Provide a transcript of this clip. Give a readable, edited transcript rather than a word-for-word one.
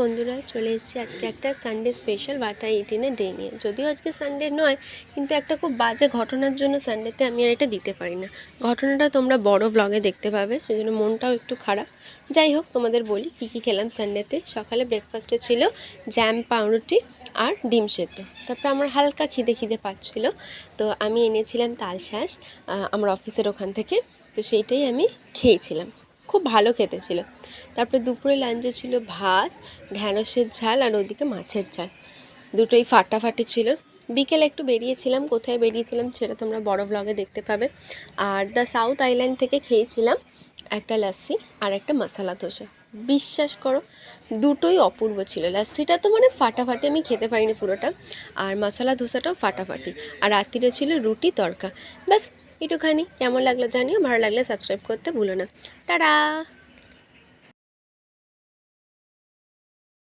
বন্ধুরা, চলে এসেছি আজকে একটা সানডে স্পেশাল বাটা 18 ডে নিয়ে। যদিও আজকে সানডে নয়, কিন্তু একটা খুব বাজে ঘটনার জন্য সানডেতে আমি আর এটা দিতে পারি না। ঘটনাটা তোমরা বড় ব্লগে দেখতে পাবে, সেজন্য মনটাও একটু খারাপ। যাই হোক, তোমাদের বলি কী কী খেলাম সানডেতে। সকালে ব্রেকফাস্টে ছিল জ্যাম, পাউরুটি আর ডিম সেদ্ধ। তারপরে আমার হালকা খিদে পাচ্ছিল, তো আমি এনেছিলাম তালশাঁস আমার অফিসের ওখান থেকে। তো সেইটাই আমি খেয়েছিলাম, খুব ভালো খেতে ছিল। তারপরে দুপুরে লাঞ্চে ছিল ভাত, ঢ্যাঁড়সের ঝাল আর ওদিকে মাছের ঝাল, দুটোই ফাটাফাটি ছিল। বিকেলে একটু বেরিয়েছিলাম, কোথায় বেরিয়েছিলাম সেটা তোমরা বড় ব্লগে দেখতে পাবে। আর দ্য সাউথ আইল্যান্ড থেকে খেয়েছিলাম একটা লাস্সি আর একটা মশলা ধোসা। বিশ্বাস করো, দুটোই অপূর্ব ছিল। লাস্সিটা তো মানে ফাটাফাটি, আমি খেতে পারিনি পুরোটা, আর মশলা ধোসাটাও ফাটাফাটি। আর রাত্রিরে ছিল রুটি তড়কা। ব্যাস একটুখানি। কেমন লাগলো জানিও, ভালো লাগলে সাবস্ক্রাইব করতে ভুলো না। টাটা।